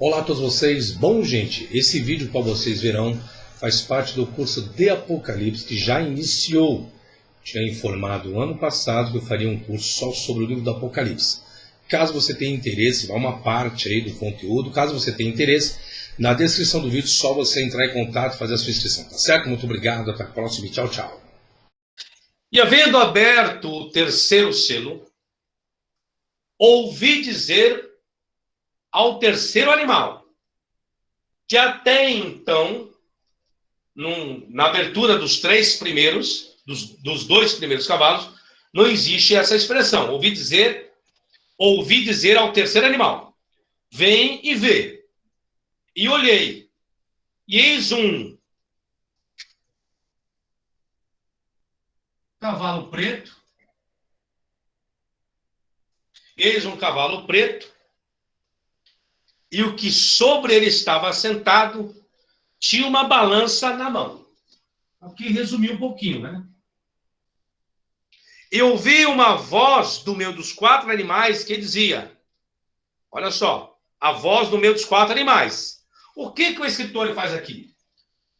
Olá a todos vocês. Bom, gente, esse vídeo, como vocês verão, faz parte do curso de Apocalipse que já iniciou. Tinha informado ano passado que eu faria um curso só sobre o livro do Apocalipse. Caso você tenha interesse, vai uma parte aí do conteúdo. Caso você tenha interesse, na descrição do vídeo, só você entrar em contato e fazer a sua inscrição, tá certo? Muito obrigado, até a próxima e tchau, tchau. E havendo aberto o terceiro selo, ouvi dizer ao terceiro animal, que até então, na abertura dos três primeiros, dos dois primeiros cavalos, não existe essa expressão. Ouvi dizer ao terceiro animal, vem e vê. E olhei, e eis um cavalo preto, e o que sobre ele estava assentado tinha uma balança na mão. Aqui resumi um pouquinho, né? Eu ouvi uma voz do meio dos quatro animais que dizia, olha só, a voz do meio dos quatro animais. O que o escritor faz aqui?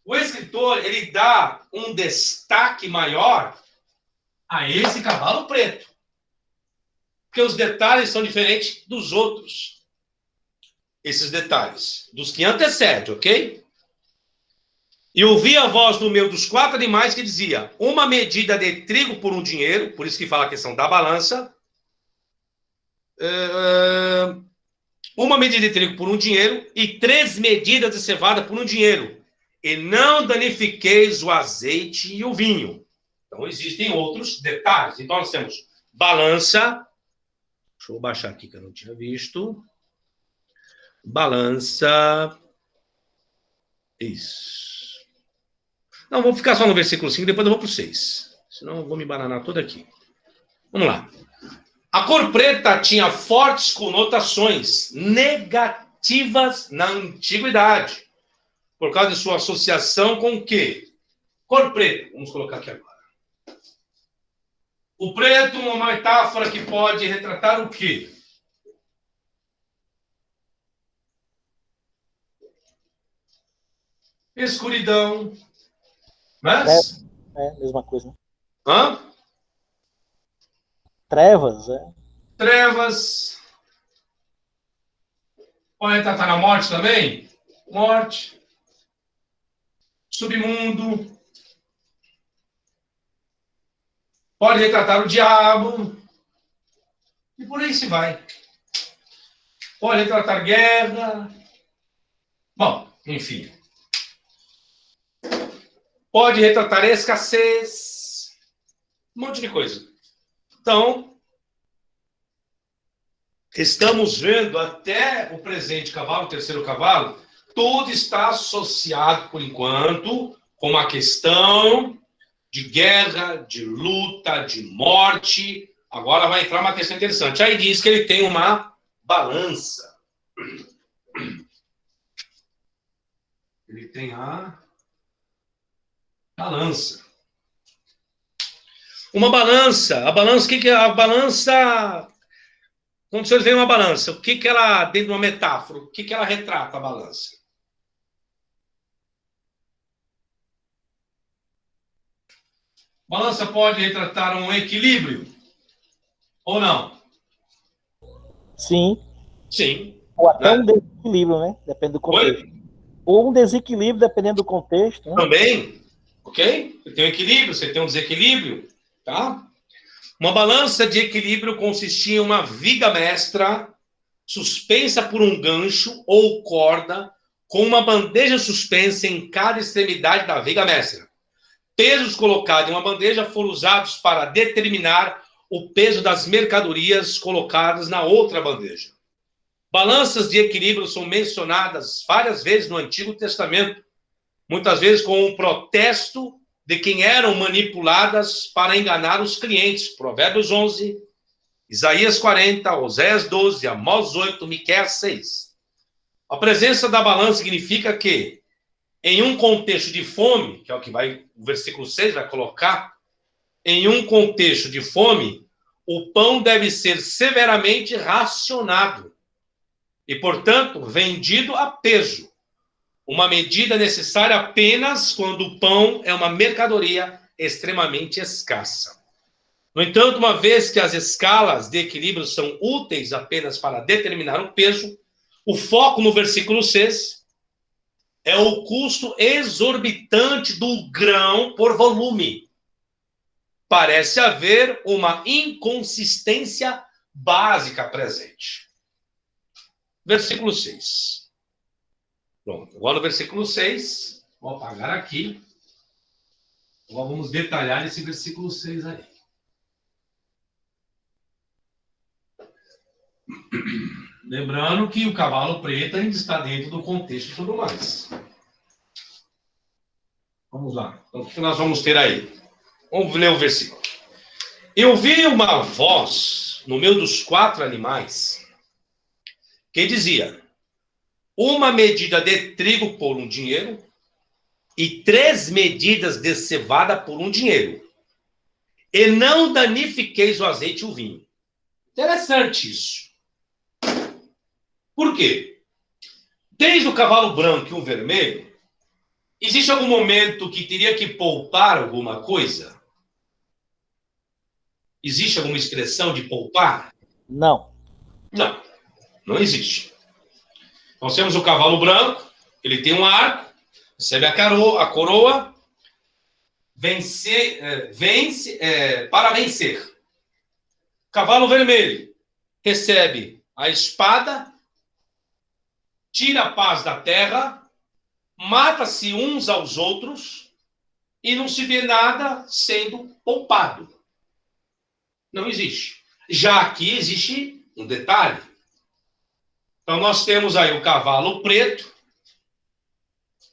O escritor, ele dá um destaque maior a esse cavalo preto. Porque os detalhes são diferentes dos outros. Esses detalhes, dos que antecedem, ok? E ouvi a voz do meio dos quatro animais que dizia, uma medida de trigo por um dinheiro, por isso que fala a questão da balança, uma medida de trigo por um dinheiro e 3 medidas de cevada por um dinheiro. E não danifiqueis o azeite e o vinho. Então, existem outros detalhes. Então, nós temos balança. Deixa eu baixar aqui que eu não tinha visto. Balança. Isso. Não, vou ficar só no versículo 5, depois eu vou para o 6. Senão eu vou me bananar todo aqui. Vamos lá. A cor preta tinha fortes conotações negativas na antiguidade, por causa de sua associação com o quê? Cor preta. Vamos colocar aqui agora. O preto, uma metáfora que pode retratar o quê? Escuridão. Mas? Mesma coisa. Hã? Trevas, Trevas. Pode retratar na morte também? Morte. Submundo. Pode retratar o diabo. E por aí se vai. Pode retratar guerra. Bom, enfim. Pode retratar escassez. Um monte de coisa. Então, estamos vendo até o presente cavalo, o terceiro cavalo, tudo está associado, por enquanto, com uma questão de guerra, de luta, de morte. Agora vai entrar uma questão interessante. Aí diz que ele tem uma balança. Ele tem a balança. Uma balança. A balança, o que é a balança? Quando vocês veem uma balança, o que ela, dentro de uma metáfora, o que ela retrata, a balança? Balança pode retratar um equilíbrio? Ou não? Sim. Sim. Ou até um desequilíbrio, né? Depende do contexto. Oi? Ou um desequilíbrio, dependendo do contexto. Né? Também, ok? Você tem um equilíbrio, você tem um desequilíbrio, tá? Uma balança de equilíbrio consistia em uma viga mestra suspensa por um gancho ou corda com uma bandeja suspensa em cada extremidade da viga mestra. Pesos colocados em uma bandeja foram usados para determinar o peso das mercadorias colocadas na outra bandeja. Balanças de equilíbrio são mencionadas várias vezes no Antigo Testamento, muitas vezes com um protesto de quem eram manipuladas para enganar os clientes. Provérbios 11, Isaías 40, Oséias 12, Amós 8, Miqueias 6. A presença da balança significa que, em um contexto de fome, que é o que o versículo 6 vai colocar, em um contexto de fome, o pão deve ser severamente racionado. e, portanto, vendido a peso. Uma medida necessária apenas quando o pão é uma mercadoria extremamente escassa. No entanto, uma vez que as escalas de equilíbrio são úteis apenas para determinar o peso, o foco no versículo 6 é o custo exorbitante do grão por volume. Parece haver uma inconsistência básica presente. Versículo 6. Pronto. Agora no versículo 6, vou apagar aqui. Agora vamos detalhar esse versículo 6 aí. Lembrando que o cavalo preto ainda está dentro do contexto e tudo mais. Vamos lá. Então, o que nós vamos ter aí? Vamos ler o versículo. Eu vi uma voz no meio dos 4 animais que dizia: uma medida de trigo por 1 dinheiro e 3 medidas de cevada por 1 dinheiro. E não danifiqueis o azeite e o vinho. Interessante isso. Por quê? Desde o cavalo branco e o vermelho, existe algum momento que teria que poupar alguma coisa? Existe alguma expressão de poupar? Não. Não, não existe. Nós temos o cavalo branco, ele tem um arco, recebe a coroa, para vencer. Cavalo vermelho recebe a espada, tira a paz da terra, mata-se uns aos outros e não se vê nada sendo poupado. Não existe. Já aqui existe um detalhe. Então nós temos aí o cavalo preto,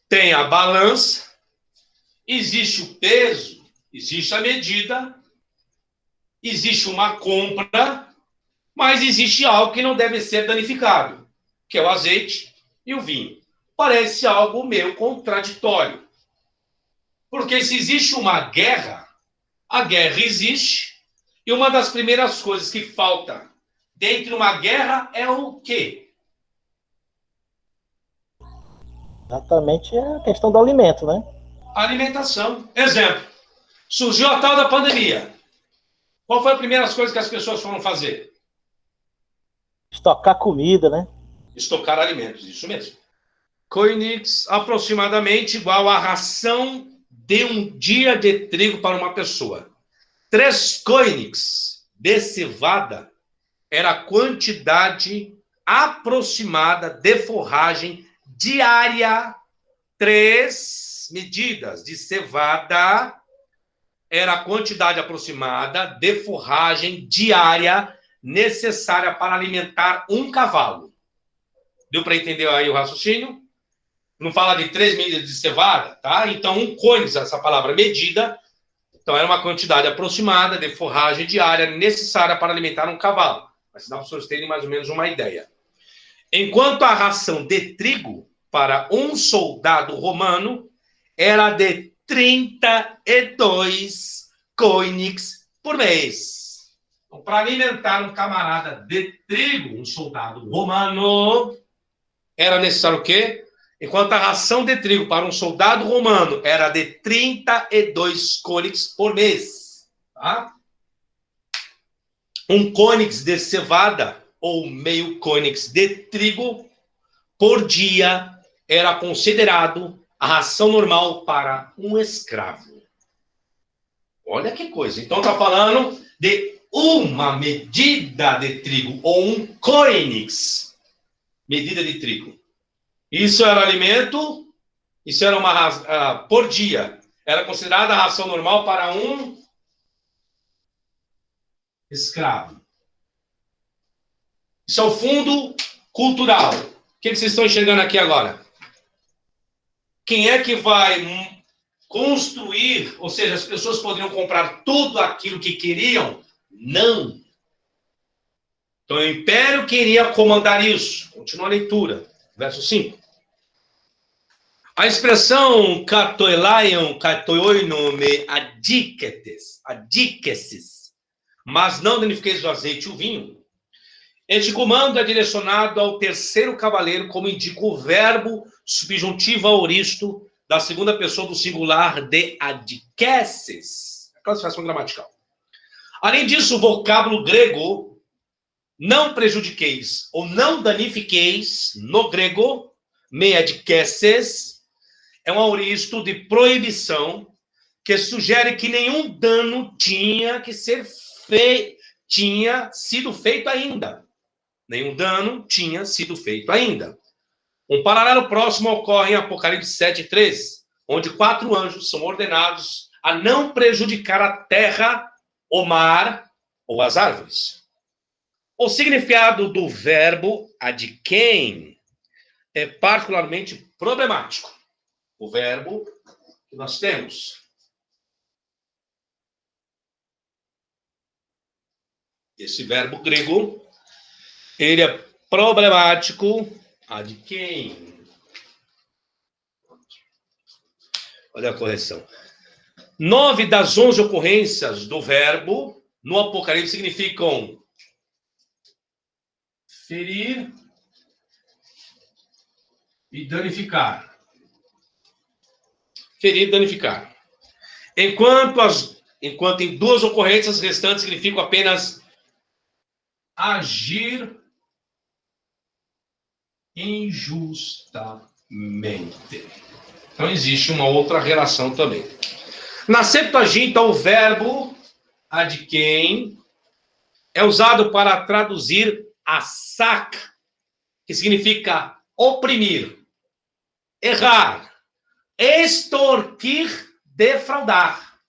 tem a balança, existe o peso, existe a medida, existe uma compra, mas existe algo que não deve ser danificado, que é o azeite e o vinho. Parece algo meio contraditório. Porque se existe uma guerra, a guerra existe, e uma das primeiras coisas que falta dentro de uma guerra é o quê? Exatamente a questão do alimento, né? Alimentação. Exemplo, surgiu a tal da pandemia. Qual foi a primeira coisa que as pessoas foram fazer? Estocar comida, né? Estocar alimentos, isso mesmo. Koenigs, aproximadamente igual à ração de 1 dia de trigo para uma pessoa. 3 koenigs de cevada era a quantidade aproximada de forragem diária. 3 medidas de cevada era a quantidade aproximada de forragem diária necessária para alimentar um cavalo. Deu para entender aí o raciocínio? Não fala de 3 medidas de cevada, tá? Então, 1 koenigs, essa palavra medida, então era uma quantidade aproximada de forragem diária necessária para alimentar um cavalo. Mas dá para vocês terem mais ou menos uma ideia. Enquanto a ração de trigo para um soldado romano era de 32 koenigs por mês. Então, para alimentar um camarada de trigo, um soldado romano, era necessário o quê? Enquanto a ração de trigo para um soldado romano era de 32 koenigs por mês. Tá? 1 koenigs de cevada ou meio koenigs de trigo por dia era considerado a ração normal para um escravo. Olha que coisa. Então está falando de uma medida de trigo ou 1 koenigs, medida de trigo. Isso era alimento, isso era uma por dia. Era considerada a ração normal para um escravo. Isso é o fundo cultural. O que vocês estão enxergando aqui agora? Quem é que vai construir, ou seja, as pessoas poderiam comprar tudo aquilo que queriam? Não. Então o império queria comandar isso. Continua a leitura. Verso 5. A expressão katoelaion, katoioino me adikeses, mas não danifiqueis o azeite e o vinho, Este comando é direcionado ao terceiro cavaleiro, como indica o verbo subjuntivo aoristo da segunda pessoa do singular de adqueces, a classificação gramatical. Além disso, o vocábulo grego não prejudiqueis ou não danifiqueis, no grego, me adqueces, é um aoristo de proibição que sugere que nenhum dano tinha sido feito ainda. Nenhum dano tinha sido feito ainda. Um paralelo próximo ocorre em Apocalipse 7:3, onde 4 anjos são ordenados a não prejudicar a terra, o mar ou as árvores. O significado do verbo adquem é particularmente problemático. O verbo que nós temos. Esse verbo grego, ele é problemático. Adquem. Olha a correção. 9 das 11 ocorrências do verbo no Apocalipse significam ferir e danificar. Ferir e danificar. Enquanto em 2 ocorrências restantes significam apenas agir injustamente. Então existe uma outra relação também. Na Septuaginta, o verbo adquem é usado para traduzir asak, que significa oprimir, errar, extorquir, defraudar.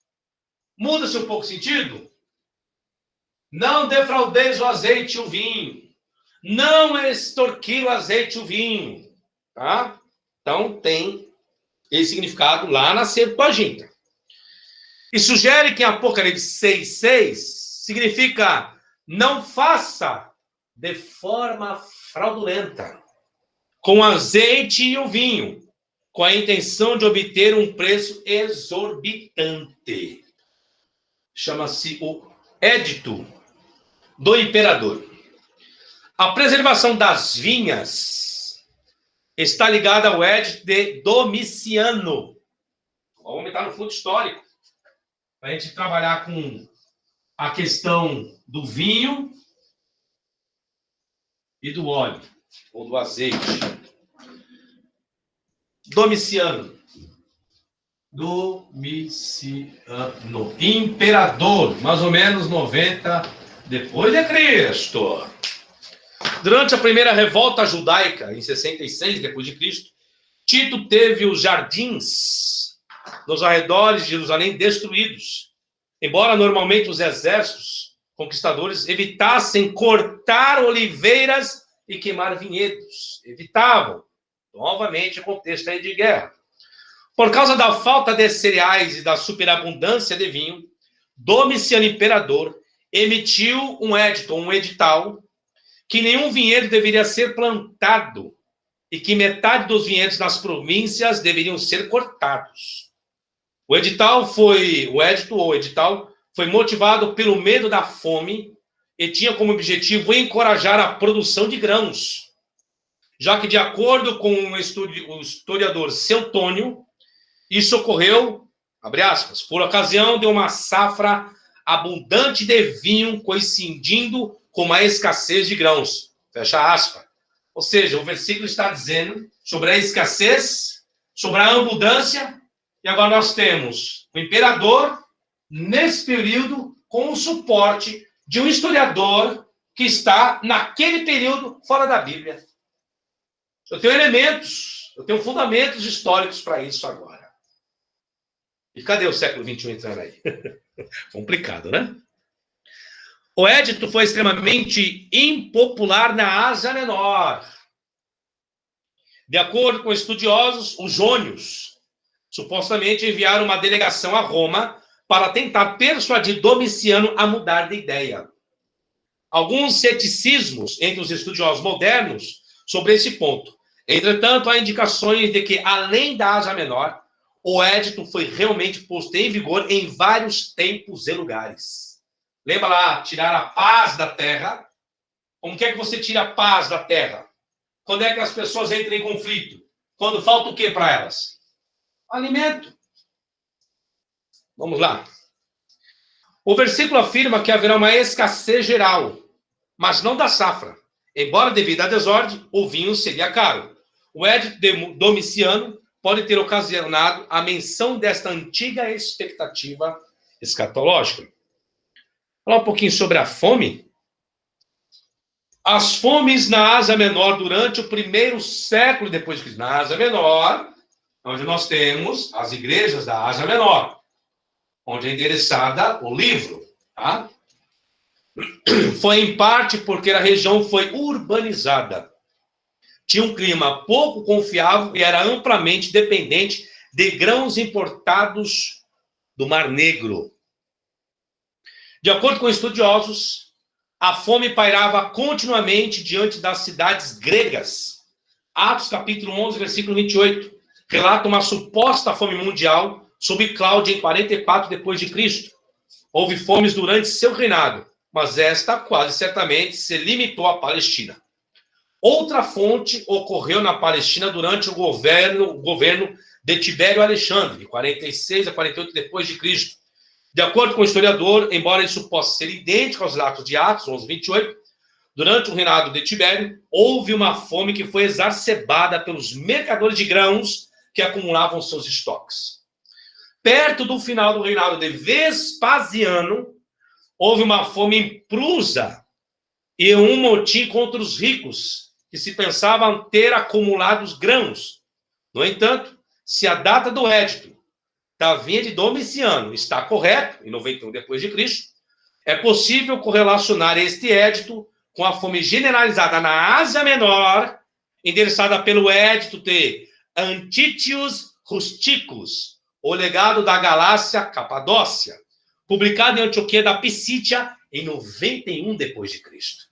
Muda-se um pouco o sentido? Não defraudeis o azeite e o vinho. Não extorquir o azeite e o vinho. Tá? Então, tem esse significado lá na Septuaginta. E sugere que em Apocalipse 6:6 significa não faça de forma fraudulenta, com azeite e o vinho, com a intenção de obter um preço exorbitante. Chama-se o Édito do Imperador. A preservação das vinhas está ligada ao Édito de Domiciano. Vamos aumentar no fluxo histórico, para a gente trabalhar com a questão do vinho e do óleo, ou do azeite. Domiciano. Imperador, mais ou menos 90 depois de Cristo. Durante a primeira revolta judaica, em 66 depois de Cristo, Tito teve os jardins nos arredores de Jerusalém destruídos. Embora normalmente os exércitos conquistadores evitassem cortar oliveiras e queimar vinhedos. Evitavam. Novamente, contexto aí de guerra. Por causa da falta de cereais e da superabundância de vinho, Domiciano Imperador emitiu um édito, um edital, que nenhum vinhedo deveria ser plantado e que metade dos vinhedos nas províncias deveriam ser cortados. O edital foi motivado pelo medo da fome e tinha como objetivo encorajar a produção de grãos, já que, de acordo com o historiador Seutônio, isso ocorreu, abre aspas, por ocasião de uma safra abundante de vinho coincidindo com uma escassez de grãos, fecha aspas. Ou seja, o versículo está dizendo sobre a escassez, sobre a abundância, e agora nós temos o imperador, nesse período, com o suporte de um historiador que está, naquele período, fora da Bíblia. Eu tenho elementos, eu tenho fundamentos históricos para isso agora. E cadê o século XXI entrando aí? Complicado, né? O édito foi extremamente impopular na Ásia Menor. De acordo com estudiosos, os jônios supostamente enviaram uma delegação a Roma para tentar persuadir Domiciano a mudar de ideia. Alguns ceticismos entre os estudiosos modernos sobre esse ponto. Entretanto, há indicações de que, além da Ásia Menor, o édito foi realmente posto em vigor em vários tempos e lugares. Lembra lá, tirar a paz da terra, Como que é que você tira a paz da terra? Quando é que as pessoas entram em conflito? Quando falta o que para elas? Alimento. Vamos lá. O versículo afirma que haverá uma escassez geral, mas não da safra. Embora devido à desordem, o vinho seria caro. O edito de Domiciano pode ter ocasionado a menção desta antiga expectativa escatológica. Falar um pouquinho sobre a fome. As fomes na Ásia Menor durante o primeiro século depois de Cristo. Na Ásia Menor, onde nós temos as igrejas da Ásia Menor, onde é endereçada o livro, tá? Foi em parte porque a região foi urbanizada. Tinha um clima pouco confiável e era amplamente dependente de grãos importados do Mar Negro. De acordo com estudiosos, a fome pairava continuamente diante das cidades gregas. Atos capítulo 11, versículo 28, relata uma suposta fome mundial sob Cláudio em 44 depois de Cristo. Houve fomes durante seu reinado, mas esta quase certamente se limitou à Palestina. Outra fonte ocorreu na Palestina durante o governo de Tibério Alexandre, de 46 a 48 depois de Cristo. De acordo com o historiador, embora isso possa ser idêntico aos relatos de Atos 11, 28, durante o reinado de Tibério, houve uma fome que foi exacerbada pelos mercadores de grãos que acumulavam seus estoques. Perto do final do reinado de Vespasiano, houve uma fome em Prusa e um motim contra os ricos, que se pensavam ter acumulado os grãos. No entanto, se a data do édito da vinha de Domiciano está correto, em 91 depois de Cristo, é possível correlacionar este édito com a fome generalizada na Ásia Menor, endereçada pelo édito de Antitius Rusticus, o legado da Galácia Capadócia, publicado em Antioquia da Pisídia em 91 depois de Cristo.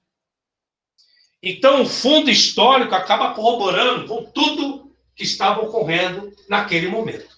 Então, o fundo histórico acaba corroborando com tudo que estava ocorrendo naquele momento.